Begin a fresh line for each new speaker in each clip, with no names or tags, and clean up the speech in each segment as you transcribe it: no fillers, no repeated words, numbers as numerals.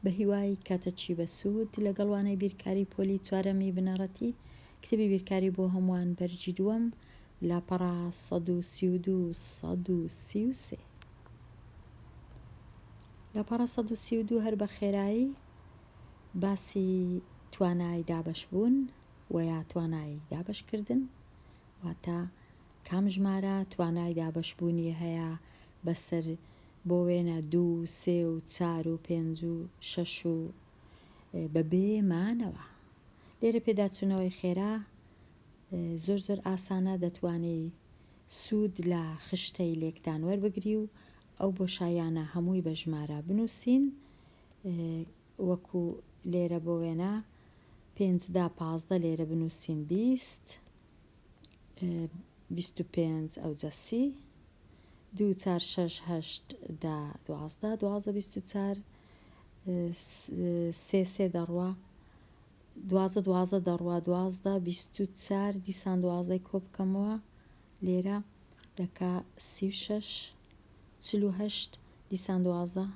بە هیوای کاتەچی بە سوود لەگەڵ وانەی بیرکاری پۆلی چوارەمی بنەڕەتی کتێبی بیرکاری بۆ هەمووان بەرجی دووەم لاپەڕا 132 لاپەڕا 132 هەر بە خێرایی باسی توانای دابەشبوون و یا توانای دابەشکردن واتە کام ژمارە توانای دابەشبوونی هەیە بەسەر بۆ وێنە 2 3 و 4 و 5 و 6 و بەبێ مانەوە. لێرە پێداچوونەوەی خێرا زۆر ئاسانە دەتوانێت سوود لە خشتەی لێکدان وەربگری و ئەو بۆ شایانە هەمووی بە ژمارە بنووسین وەکو لێرە بۆ وێنە 5 15 لێرە بنووسین 25 ئەوجە 30 2 4 6 8 12 12 24 3 دەڕوا 12 دەڕوا 12 24 دیسان 12 کۆ بکەمەوە لێرە دەکا 36 48 دیسان 12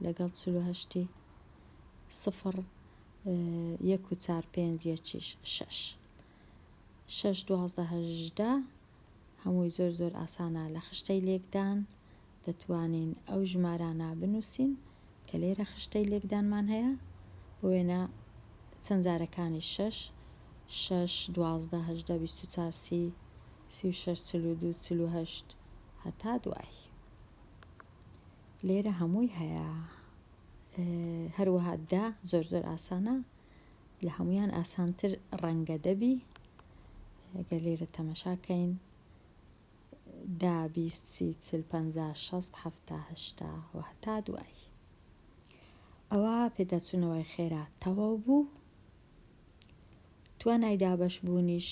لەگەڵ 48 0 1 و 4 5 1 6 6 12 18 هەمووی زۆر ئاسانە لە خشتەی لێکدان دەتوانین ئەو ژمارانە بنووسین کە لێرە خشتەی لێکدانمان هەیە بۆ وێنە چەند جارەکانی 6 6 12 18 24 30 36 42 48 هەتا دوای لێرە هەمووی هەیە. هەروەها دا زۆر ئاسانە لە هەمویان ئاسانتر ڕەنگە دەبی ئەگەر لێرە تەمەشاکەین 10 20 30 40 50 60 70 80 و هەتا دوای. ئەوە پێداچوونەوەی خێرا تەواو بوو. توانای دابەشبوونیش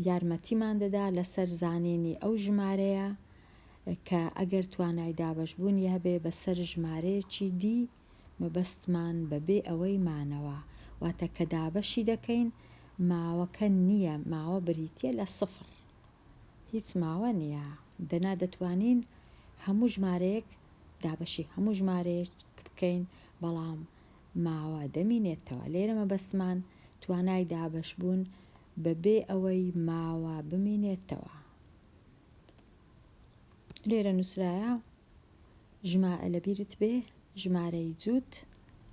یارمەتیمان دەدا لەسەر زانینی ئەو ژمارەیە کە ئەگەر توانای دابەشبوونی هەبێ بەسەر ژمارەیەکی دی مەبەستمان بەبێ ئەوەی مانەوە واتە کە دابەشی دەکەین ماوەکە نییە ماوە بریتە لە 0 هیچ ماوە نییە دەنا دەتوانین هەموو ژمارەیەک دابەشی هەموو ژمارەیەک بکەین بەڵام ماوە دەمینێتەوە. لێرە مەبەستمان توانای دابەشبوون بەبێ ئەوەی ماوە بمینێتەوە. لێرە نووسرایە لەبیرت بێ ژمارەی جووت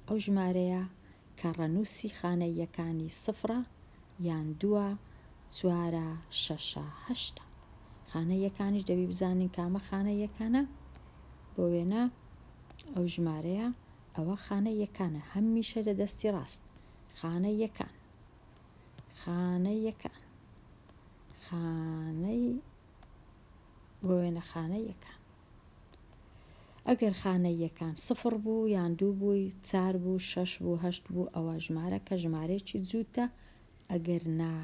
ئەو ژمارەیە کە ڕەنووسی خانەی یەکانی 0 یان 2 4 6 8 خانە یەکانیش دەبی بزانین کامە خانە یەکانە بۆ وێنە ئەو ژمارەیە ئەوە خانە یەکانە هەمیشە لە دەستی ڕاست خانە یەکان خانەی بۆ وێنە خانە یەکان. ئەگەر خانە یەکان 0 بوو یان 2 بووی 4 بوو 6 بوو 8 بوو ئەوە ژمارە کە ژمارەیەکی جووتە. ئەگەر نا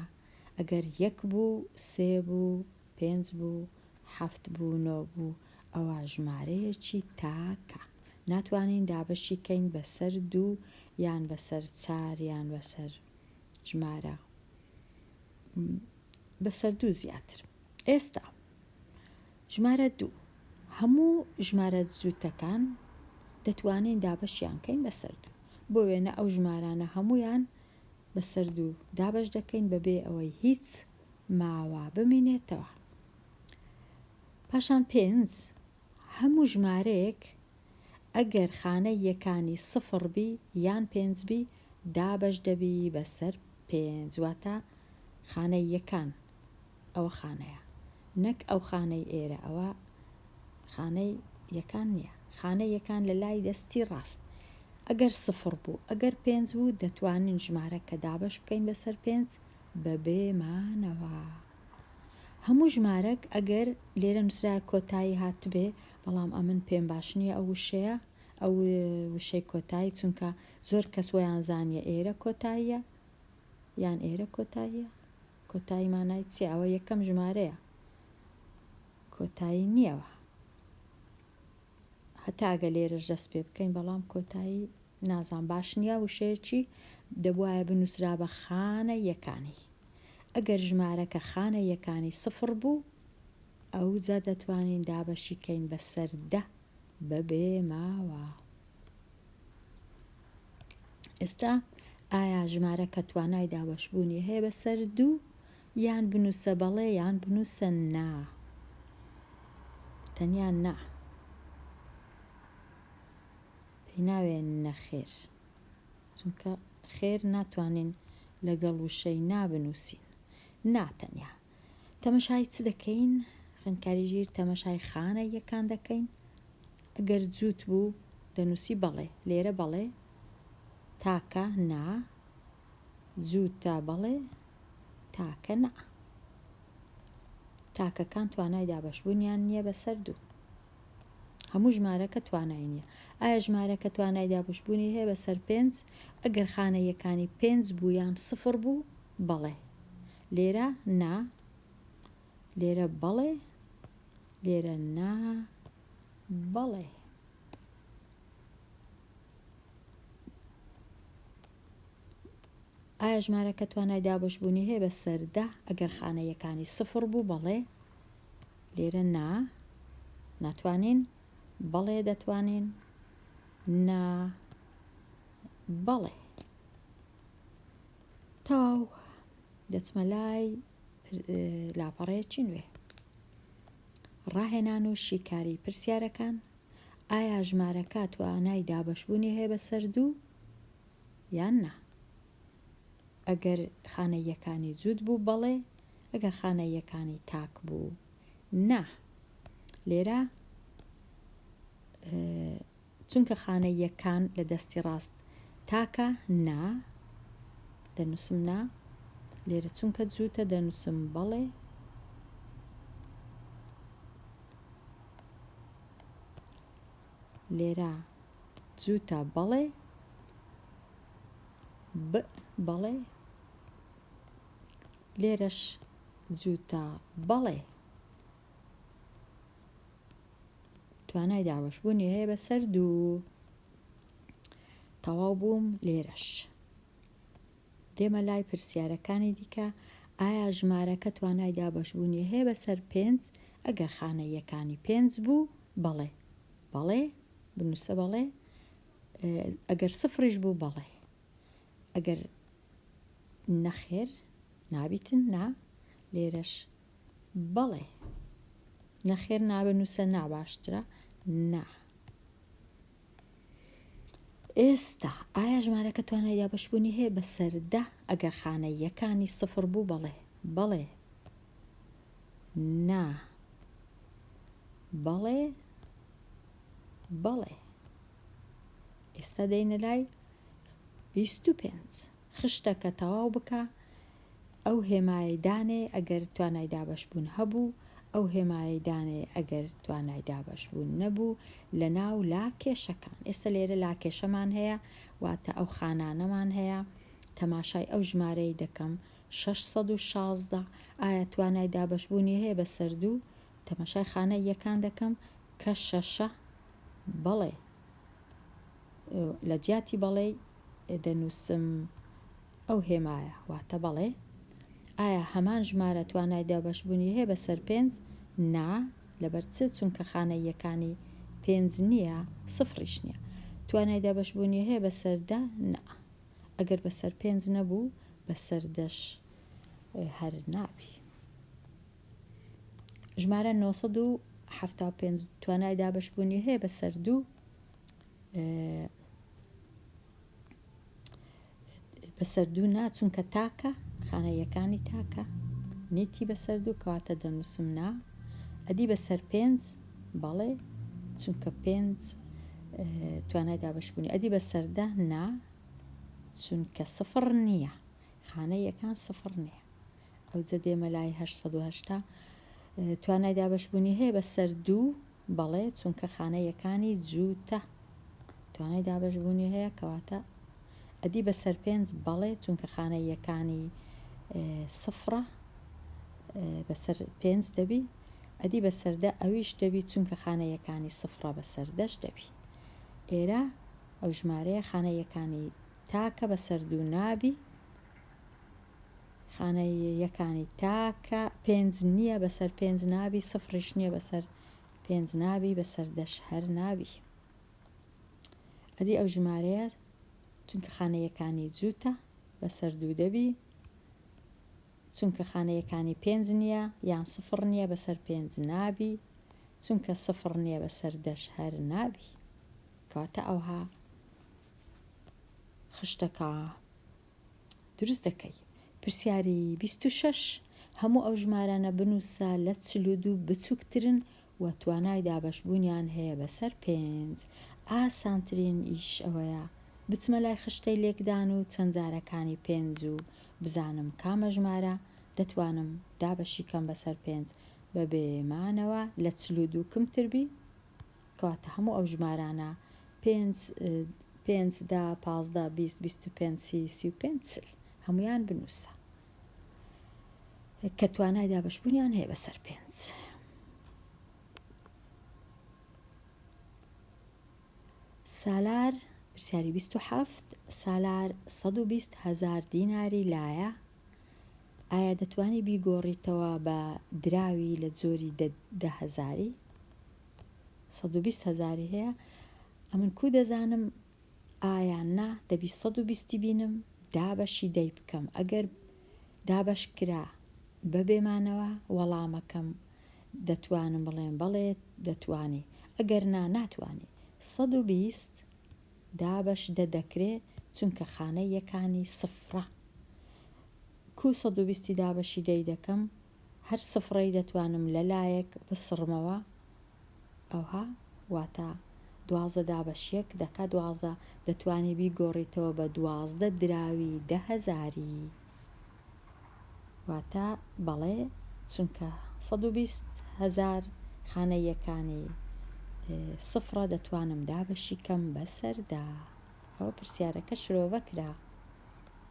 ئەگەر 1 بوو 3 بوو 5 بوو 7 بوو 9 بوو ئەوە ژمارەیەکی تاکە ناتوانین دابەشی کەین بەسەر 2 یان بەسەر 4 یان بەسەر ژمارە بەسەر 2 زیاتر. ئێستا ژمارە 2 هەموو ژمارە جووتەکان دەتوانین دابەشیان کەین بەسەر 2 بۆ وێنە ئەو ژمارانە هەمویان بەسەر 2 دابەش دەکەین بەبێ ئەوەی هیچ ماوە بمینێتەوە. پاشان 5 هەموو ژمارەیەک ئەگەر خانەی یەکانی 0 بی یان 5 بی دابەش دەبی بەسەر 5 واتە خانەی یەکان ئەوە خانەیە نەک ئەو خانەی ئێرە ئەوە خانەی یەکان نییە خانە یەکان لە لای دەستی ڕاست ئەگەر 0 بوو ئەگەر 5 بوو دەتوانین ژمارە کە دابەش بکەین بەسەر 5 بەبێ مانەوە. هەموو ژمارەك ئەگەر لێرە نووسرا کۆتایی هاتبێ بەڵام ئەمن پێم باش نییە ئەو وشەیە ئەو وشەی کۆتایی چونکە زۆر کەس وەیان زانیە ئێرە کۆتاییە یان ئێرە کۆتاییە کۆتایی مانای چی ئەوە یەکەم ژمارەیە کۆتایی نییەوە هەتا ئەگە لێرەش دەست پێ بکەین بەڵام کۆتایی نازان باش نییە وشەیەکی دەبوایە بنووسرا بە خانە یەکانی. ئەگەر ژمارەکە خانە یەکانی 0 بوو ئەو جا دەتوانین دابەشی کەین بەسەر 10 بەبێ ماوە. ئێستا ئایا ژمارە کە توانای دابەشبوونی هەیە بەسەر دوو یان بنووسە بەڵێ یان بنووسە نا؟ تەنیا نا، پێی ناوێن نەخێر، چونکە خێر ناتوانین لەگەڵ وشەی نابنووسین. ناتەنیا تەمەشای چ دەکەین؟ خوێندکاری ژیر تەمەشای خانە یەکان دەکەین. ئەگەر جووت بوو دەنووسی بەڵێ، لێرە بەڵێ، تاکە نا، جووتە بەڵێ، تاکە نا. تاکەکان توانای دابەشبوونیان نییە بەسەر دوو. هەموو ژمارەکە توانای نییە. ئایا ژمارەکە توانای دابەشبوونی هەیە بەسەر 5 ئەگەر خانە یەکانی 5 بوو یان 0 بوو؟ بەڵێ. لێرە نا، لێرە بەڵێ، لێرە نا، بەڵێ. ئایا ژمارەکە توانای دابەشبوونی هەیە بەسەر 10 ئەگەر خانە یەکانی 0 بوو؟ بەڵێ. لێرە نا، ناتوانین، بەڵێ دەتوانین، نا، بەڵێ. تەواو دەچمە لای لاپەڕەیەکی نوێ. ڕاهێنان و شیکاری پرسیارەکان. ئایا ژمارەکە توانای دابەشبوونی هەیە بەسەر دوو یان نا؟ ئەگەر خانە یەکانی جووت بوو بەڵێ، ئەگەر خانە یەکانی تاک بوو نا. لێرە چونکە خانە یەکان لە دەستی ڕاست تاکە نا، دەنووسم نا. لێرە چونکە جووتە دەنووسم بەڵێ. لێرە جووتە بەڵێ، بەڵێ. لێرەش جووتە بەڵێ. توانای دابەشبوونی هەیە بەسەر دوو. تەواو بووم لێرەش. دێمە لای پرسیارەکانی دیکە. ئایا ژمارەکە توانای دابەشبوونی هەیە بەسەر 5 ئەگەر خانە یەکانی 5 بوو؟ بەڵێ. بەڵێ، بنووسە بەڵێ. ئەگەر 0ش بوو بەڵێ. ئەگەر نەخێر نابیتن نا، لێرەش بەڵێ. نەخێر نابنووسە نا، باشترە نا. ئێستا ئایا ژمارەکە توانای دابەشبوونی هەیە بەسەر 10 ئەگەر خانە یەکانی 0 بوو؟ بەڵێ. بەڵێ، نا، بەڵێ، بەڵێ. ئێستا دەینە لای 25. خشتەکە تەواو بکە. ئەو هێمایە دانێ ئەگەر توانای دابەشبوون هەبوو، ئەو هێمایە دانێ ئەگەر توانای دابەشبوون نەبوو لە ناو لاکێشەکان. ئێستا لێرە لاکێشەمان هەیە، واتە ئەو خانانەمان هەیە. تەماشای ئەو ژمارەی دەکەم 616. ئایا توانای دابەشبوونی هەیە بەسەر دوو؟ تەماشای خانە یەکان دەکەم کە 6. بەڵێ. لە جیاتی بەڵێ دەنووسم ئەو هێمایە، واتە بەڵێ. ئایا هەمان ژمارە توانای دابەشبوونی هەیە بەسەر 5؟ نا، لەبەر چ؟ چونکە خانە یەکانی 5 نییە، 0ش نییە. توانای دابەشبوونی هەیە بەسەر 10؟ نا. ئەگەر بەسەر 5 نەبوو بەسەر 10ش هەر نابی. ژمارە 975 توانای دابەشبوونی هەیە بەسەر دوو؟ بەسەر دوو نا، چونکە تاکە، خانە یەکانی تاکە، نیتی بەسەر دوو، کەواتە دەنووسم نا. ئەدی بەسەر 5؟ بەڵێ، چونکە 5 توانای دابەشبوونی. ئەدی بەسەر 10؟ نا، چونکە 0 نییە، خانە یەکان 0 نییە. ئەوجە دێمە لای 880. توانای دابەشبوونی هەیە بەسەر دوو؟ بەڵێ، چونکە خانە یەکانی جووتە، توانای دابەشبوونی هەیە، کەواتە ئەدی بەسەر 5؟ بەڵێ، چونکە خانە یەکانی 0 بەسەر 5 دەبی. ئەدی بەسەر 10 ئەویش دەبی، چونکە خانە یەکانی 0 بەسەر 10 دەبی. ئێرە ئەو ژمارەیە خانە یەکانی تاکە بەسەر دوو نابی، خانە یەکانی تاکە 5 نییە بەسەر 5 نابی، 0ش نییە بەسەر 5 نابی بەسەر 10 هەر نابی. ئەدی ئەو ژمارەیە چونکە خانەیەکانی جووتە بەسەر 2 دەبی، چونکە خانەیەکانی 5 نییە یان سفر نییە بەسەر 5 نابی، چونکە سفر نییە بەسەر 10 هەر نابی. کەواتە ئەوها خشتەکە دروست دەکەی. پرسیاری 26 هەموو ئەو ژمارانە بنووسە لە 42 بچووکترن و توانای دابەشبوونیان هەیە بەسەر 5. ئاسانترین ئیش ئەوەیە بچمە لای خشتەی لێکدان و چەند جارەکانی 5 و بزانم کامە ژمارە دەتوانم دابەشی کەم بەسەر 5 بە بێمانەوە لە 42 کەمتربی. کەواتە هەموو ئەو ژمارانە 5 10 15 20 25 30 35 هەمویان بنووسە کە توانای دابەشبوونیان هەیە بەسەر 5. سالار پرسیاری 27 سالار 120,000 دیناری لایە، ئایا دەتوانی بیگۆڕیتەوە بە دراوی لە جۆری 10,000؟ 120,000 هەیە، ئەمن کو دەزانم ئایا نا دەبی 120 بینم دابەشی دەی بکەم. ئەگەر دابەش کرا بە بێمانەوە وەڵامەکەم دەتوانم بڵێم بەڵێ دەتوانی، ئەگەر ناتوانی. 120 دابەش دەکرێ چونکە خانە یەکانی سفرە. کو 120 دابەشی دەی دەکەم هەر سفڕی دەتوانم لە لایەک بسڕمەوە، ئەوها واتە 12 دابەشیەک دەکات 12 دەتوانی بیگۆڕیتەوە بە 12 دراوی 10,000. واتە بەڵێ چونکە 120,000 خانە یەکانی سفرە دەتوانم دابەشی کەم بەسەردا. ئەوە پرسیارەکە شرۆڤە کرا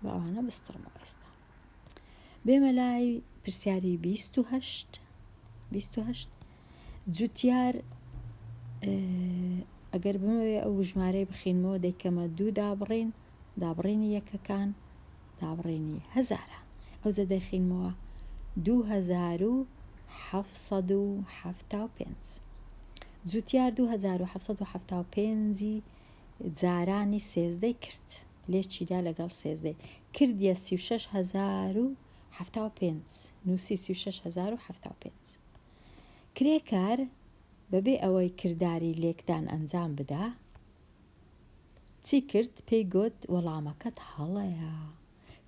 بە ئەوانە بستڕمەوە. ئێستا بێمە لای پرسیاری 28 جوتیار ئەگەر بمەوێ ئەو ژمارەی بخینمەوە دەیکەمە 2 دابڕینی یەکەکان دابڕینی 1000 ئەوجە دەخینمەوە 2775. جوتیار 2775 جارانی سێزدەی کرد لێ چیدا لەگەڵ سێزدەی کردیە 36,075 نووسی 36,075. کرێکار بەبێ ئەوەی کردداری لێکدان ئەنجام بدا چی کرد؟ پێی گوت وەڵامەکەت هەڵەیە.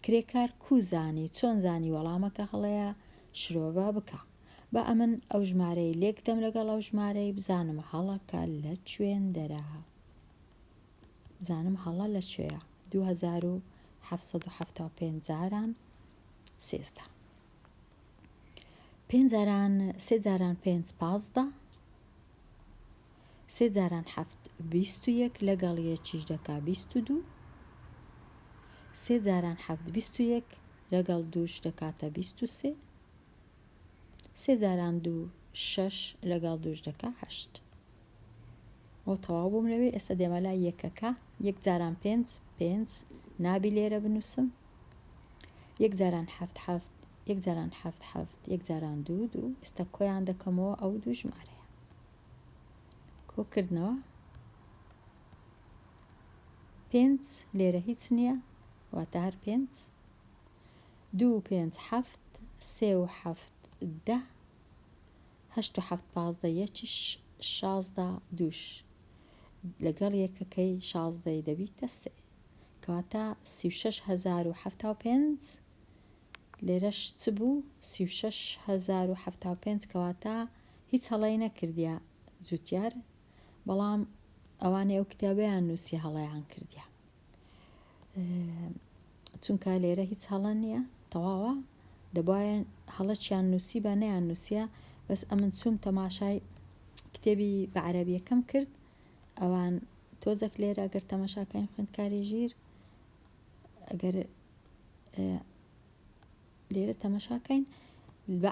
کرێکار کوزانی چۆن زانی وەڵامەکە هەڵەیە؟ شرۆڤە بکە بە ئەمن ئەو ژمارەی لێکدەم لەگەڵ ئەو ژمارەی بزانم هەڵەکە لە کوێن دەرا، بزانم هەڵە لە کوێیە. 2775 جاران سێزدە. 5 جاران 3 جاران 5 15 3 جاران 7 21 لەگەڵ یەکیش دەکا 22 3 جاران 7 21 لەگەڵ دووش دەکاتە 23 3 جاران 2 6 لەگەڵ دووش دەکا 8. ئەو تەواو بووم لەوێ. ئێستا دێمە لای یەکەکە. 1 جاران 5 نابی لێرە بنووسم. 1 جاران 7 7 1 جاران 7 7 1 جاران 2 ئێستا کۆیان دەکەمەوە ئەو دوو ژمارەیە. کۆکردنەوە 5 لێرە هیچ نییە واتە هەر 5 2 5 7 3 و 7 10 8 و 7 15 یەکیش 16 دووش لەگەڵ یەکەکەی 16 دەبیتە 3 کەواتە 36,075 لێرەش چ بوو؟ 36,075 کەواتە هیچ هەڵەی نەکردیە جوتیار، بەڵام ئەوانەی ئەو کتابەیان نووسی هەڵەیان کردیە چونکە لێرە هیچ هەڵە نییە تەواوە دەبایە هەڵەچیان نووسی بە نەیان نووسیە. بەس ئەمن چووم تەماشای کتێبی بە عەرەبیەکەم کرد ئەوان تۆزێک لێرە ئەگەر تەماشاکەین خوێندکاری ژیر ئەگەر لێرە تەماشاکەین بە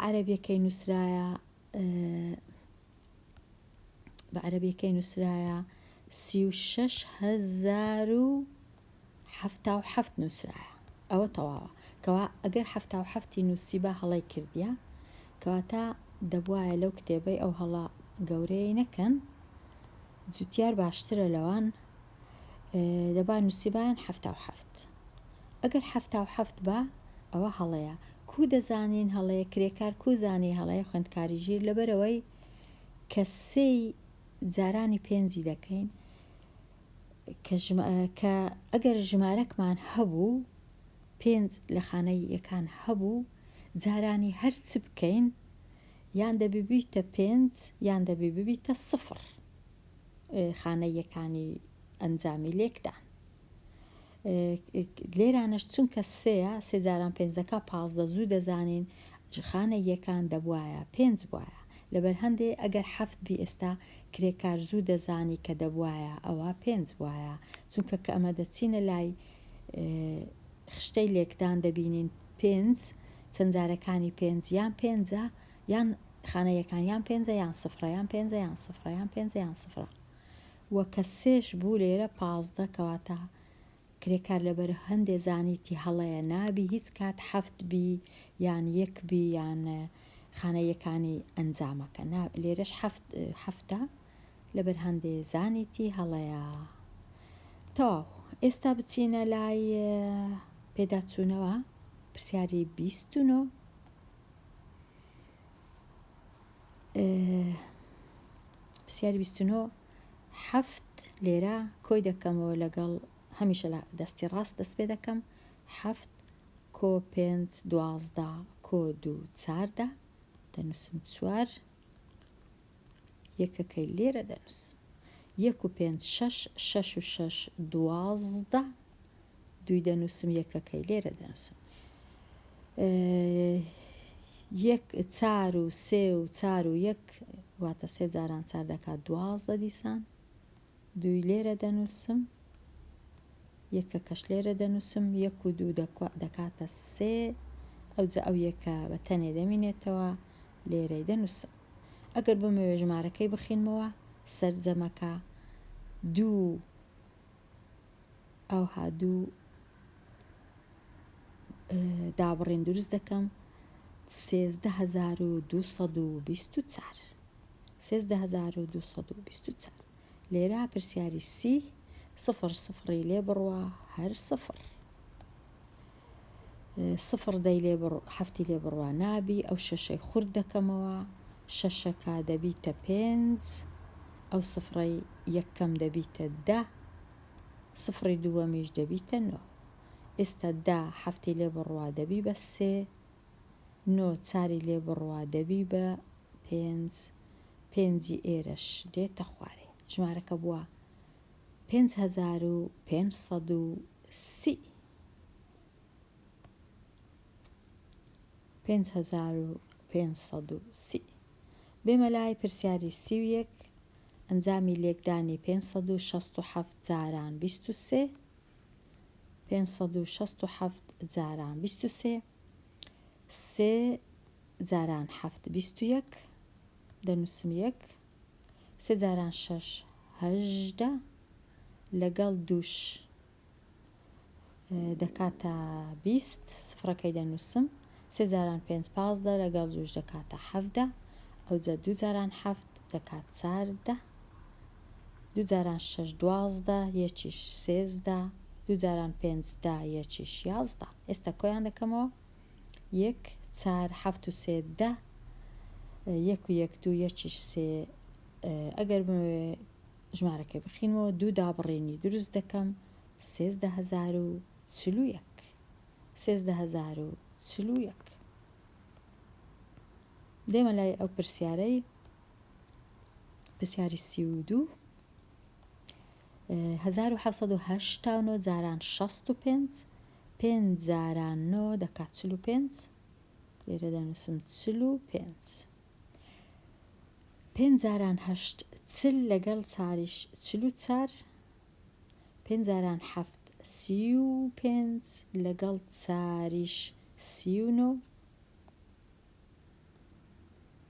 عەرەبیەکەی نووسرایە 36,077 نووسرایە. ئەوە تەواوە کەوا ئەگەر 77 نووسی بە هەڵەی کردیە کەواتە دەبوایە لەو کتێبەی ئەو هەڵە گەورەی نەکەن جوتیار باشترە لەوان دەبا نووسیبان 7 ئەگەر 7 بە ئەوە هەڵەیە کو دەزانین هەڵەیە کرێکار کوزانی هەڵەیە خوێندکاری ژیر لەبەرەوەی کە سێی جارانی پێنجی دەکەین کە ئەگەر ژمارەکمان هەبوو پێنج لە خانەی یەکان هەبوو جارانی هەرچ بکەین یان دەبی ببیتە پێنج یان دەبی ببیتە سفر خانەی یەکانی ئەنجامی لێکدان لێرانش چونکە سێە سێ جاران پێنجەکە 15 زوو دەزانین خانەی یەکان دەبوایە پێنج بواە لەبەر هەندێ ئەگەر 7 بی ئێستا کرێکار زوو دەزانی کە دەبواە ئەوە پێنج وایە چونکە کە ئەمە دەچینە لای خشتەی لێکدان دەبینین پێنج چەندجارەکانی پێنج یان پێنجە یان خانەیەکان یان پێنجە یان سفرە یان پێنجە یان سفرە یان پێنجە یان سفرە وە کە سێش بوو لێرە 15 کەواتە کرێکار لەبەر هەندێ زانیتی هەڵەیە نابی هیچ کات 7 بی یان یەک بی یان خانەیەکانی ئەنجامەکە لێرەش هەفتە لەبەر هەندێ زانیتی هەڵەیە تەواو ئێستا بچینە لای پێداچوونەوە پرسیاری 29 پرسیاری 29 هەفت لێرە کۆی دەکەمەوە لەگەڵ هەمیشە لە دەستی ڕاست دەست پێ دەکەم 7 کۆ 5 12 کۆ 2 4 دەنووسم 4 یەکەکەی لێرە دەنووسم 1 و 5 6 6 و 6 12 دوی دەنووسم یەکەکەی لێرە دەنووسم 4 و 3 و 4 و 1 واتە سێ جاران 4 دەکات 12 دیسان دوی لێرە دەنووسم یەکەکەش لێرە دەنووسم 1 و 2 دەکاتە 3 ئەو یەکە بە تەنێ دەمینێتەوە لێرەی دەنووسم ئەگەر بمەوێ ژمارەکەی بخینمەوە سەرجەمەکە 2 ئەوها 2 دابڕین دروست دەکەم 13224 13224 لێرە پرسیاری سی سفر سفری لێ بڕوە هەر سفر سفر دەی لێ هەفتی لێ بڕوە نابی ئەو شەشەی خورد دەکەمەوە شەشەکە دەبیتە 5 ئەو سفرەی یەکەم دەبیتە 10 سفری دووەمیش دەبیتە 9 ئێستا 10 هەفتی لێ بڕوە دەبی بە 3 9 چاری لێ بڕوە دەبی بە 5 پێنجی ئێرەش دێتە خوارێ ژمارەکە بووە 5530 5530 بێمە لای پرسیاری 31 ئەنجامی لێکدانی 567 جاران 23 567 جاران 23 3 جاران 7 21 دەنووسم 1 3 جاران 6 18 لەگەڵ دووش دەکاتە 20 سفرەکەی دەنووسم 3 جاران 5 15 لەگەڵ دووش دەکاتە 17 ئەوجە 2 جاران 7 دەکات 14 2 جاران 6 12 یەکیش 13 2 جاران 5 10 یەکیش 11 ئێستا کۆیان دەکەمەوە 1 4 7 و 3 10 1 و 1 2 یەکیش 3 ئەگەر بمەوێ ژمارەکە بخینەوە 2 دابڕێنی دروست دەکەم 13041 13041 دێمە لای ئەو پرسیارەی پرسیاری 32 1789 جاران 65 5 جاران 9 دەکات 45 لێرە دەنووسم 45 5 جاران 8 40 لەگەڵ چاریش 44 5 جاران 7 35 لەگەڵ چاریش 39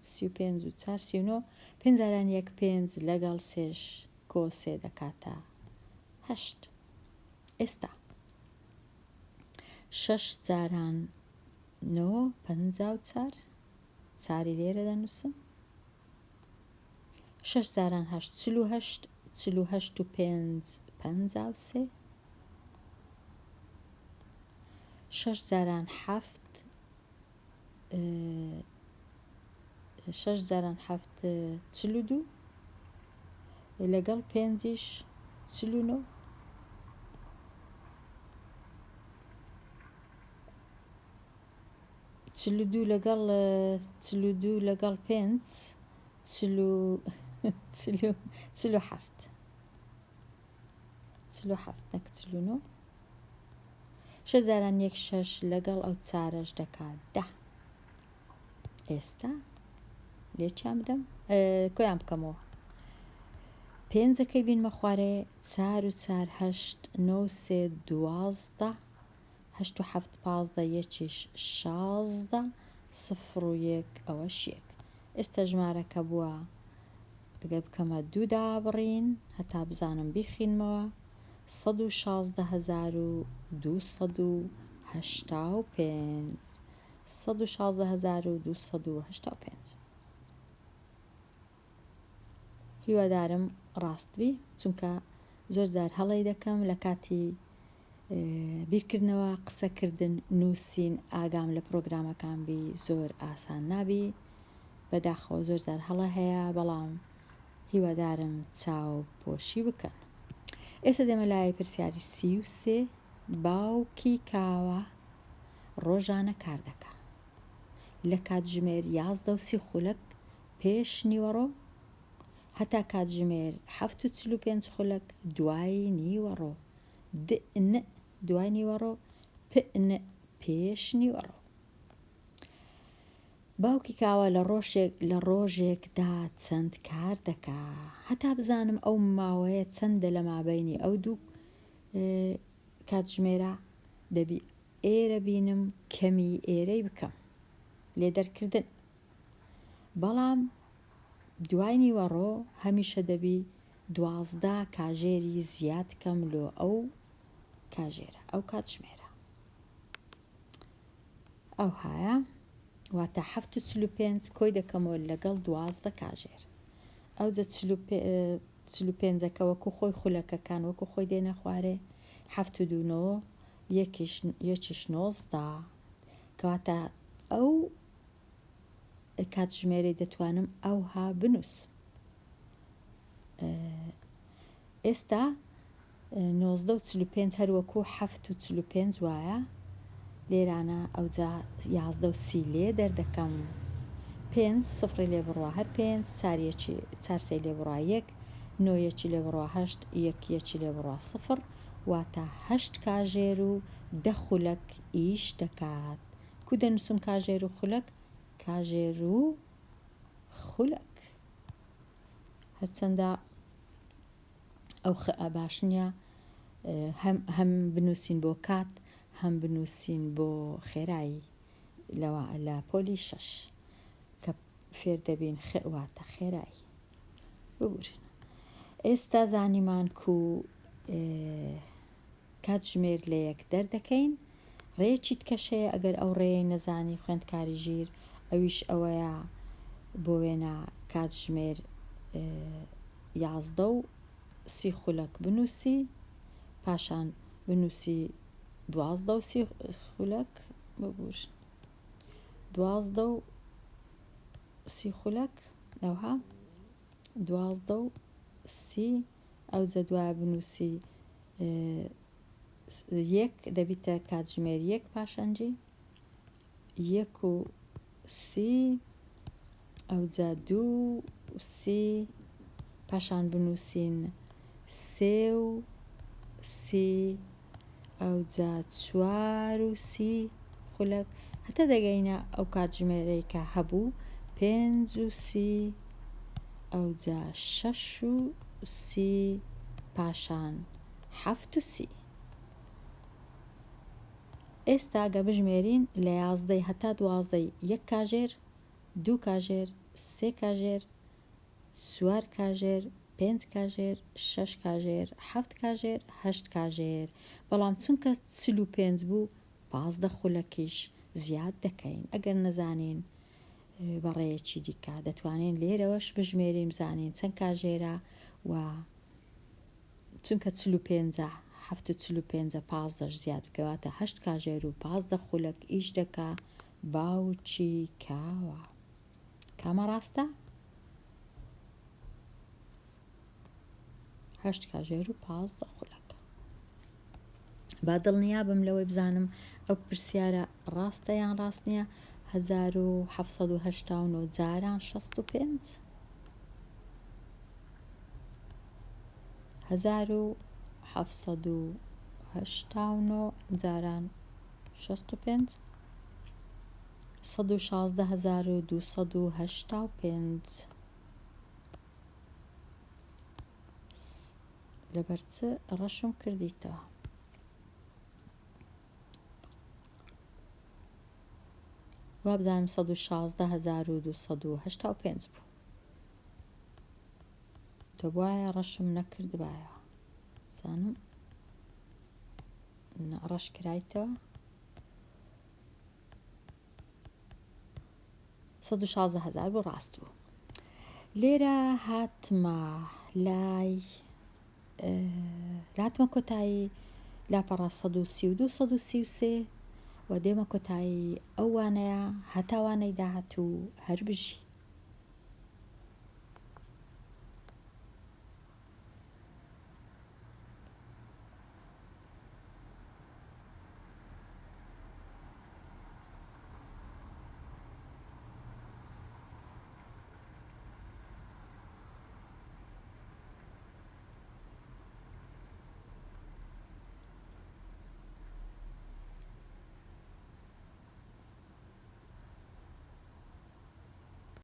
35 و 4 39 5 جاران 1 5 لەگەڵ سێش کۆ سێ دەکاتە 8 ئێستا 6 جاران 9 54 چاری لێرە دەنووسم 6,800 48 و 5 53 6,700 42 لەگەڵ 5 49 42 لەگەڵ 5 47 نەک 49 6,106 لەگەڵ ئەو چارەش دەکات 10. ئێستا لێکیان بدەم کۆیان بکەمەوە. پێنجەکەی بینمە خوارێ 4 و 4 8 9 3 12 8 و 7 15 یەکیش 16 0 و 1 ئەوەش 1. ئێستا ژمارەکە بووە ئەگەر بکەمە 2 دابڕین هەتا بزانم بیخینمەوە 116,285 116,285. هیوادارم ڕاستبی چونکە زۆر جار هەڵی دەکەم لە کاتی بیرکردنەوە قسەکردن نووسین ئاگام لە پرۆگرامەکان بی زۆر ئاسان نابی بەداخەوە زۆر جار هەڵە هەیە بەڵام هیوادارم چاوپۆشی بکەن. ئێستا دێمە لای پرسیاری 33 باوکی کاوە ڕۆژانە کار دەکا لە کاتژمێر 11:30 خولەک پێش نیوەڕۆ هەتا کاتژمێر 7:45 خولەک دوای نیوەڕۆ دن دوای نیوەڕۆ پن پێش نیوەڕۆ. باوکی کاوە لە ڕۆژێکدا چەند کار دەکا هەتا بزانم ئەو ماوەیە چەندە لە مابەینی ئەو دوو کاتژمێرە دەبی ئێرە بینم کەمی ئێرەی بکەم لێ دەرکردن بەڵام دوای نیوەڕۆ هەمیشە دەبی 12 کاژێری زیاد کەم لۆ ئەو کاژێرە ئەو کاتژمێرە ئەو هایە واتە 7:45 کۆی دەکەمەوە لەگەڵ 12 کاژێر ئەو جە 45ەکە وەکو خۆی خولەکەکان وەکو خۆی دێنە خوارێ 7:29 یەکیش 19 کەواتە ئەو کاتژمێرەی دەتوانم ئەوها بنووسم. ئێستا 19:45 هەروەکو 7:45 وایە لێرانە ئەوجا 11:30 لێ دەردەکەم 5 سفری لێ بڕوا هەر 5 4 لێ بڕوا 1 9 یەکی لێ بڕوا 8 1 لێ بڕوا 0 واتە 8 کاژێر و 10 خولەک ئیش دەکات. کو دەنووسم کاژێر و خولەک کاژێر و خولەک هەرچەندە ئەو باش نییە هەم بنووسین بۆ کات هەم بنووسین بۆ خێرایی لەوە لە پۆلی 6 کە فێر دەبین واتە خێرایی ببورین. ئێستا زانیمان کو کاتژمێر لە یەک دەردەکەین ڕێیەکی تکەشەیە ئەگەر ئەو ڕێی نەزانی خوێندکاری ژیر ئەویش ئەوەیە بۆ وێنە کاتژمێر 11:30 خولەک بنووسی پاشان بنووسی 12:30 خولەک ببوور 12:30 خولەک ئەوها 12:30 ئەو جە دوای بنووسی 1 دەبیتە کاتژمێر 1 پاشانجی 1:30 ئەو جا 2:30 پاشان بنووسین 3:30 ئەو جا 4:30 خولەک هەتا دەگەینە ئەو کاتژمێرەی کە هەبوو 5:30 ئەو جا 6:30 پاشان 7:30. ئێستا گە بژمێرین لە 11 هەتا 12 1 کاژێر 2 کاژێر 3 کاژێر 4 کاژێر 5 کاژێر 6 کاژێر 7 کاژێر 8 کاژێر بەڵام چونکە 45 بوو 15 خولەکیش زیاد دەکەین ئەگەر نەزانین بەڕێیەکی دیکە دەتوانین لێرەوەش بژمێریم زانین چەند کاژێرە و چونکە 45 15 زیاد بکەواتە 8 کاژێر و 15 خولەک ئیش دەکا باوکی کاوە. کامە ڕاستە؟ 8 کاژێر و 15 خولەک. با دڵنیابم لەوەی بزانم ئەو پرسیارە ڕاستە یان ڕاست نییە. 1789 جاران 65 1789 جاران 65 116,285 لەبەرچ ڕەشم کردیتەوە. وابزانم 116,285 بوو. دەبایە ڕەشم نەکرد بایە زانم ڕەش کرایتەوە 116,000 بۆ ڕاست بوو. لێرە هاتمە هاتمە کۆتایی لاپەڕە 132 133 و دێمە کۆتایی ئەو وانەیە هەتاوانەی داهاتوو هەر بژی.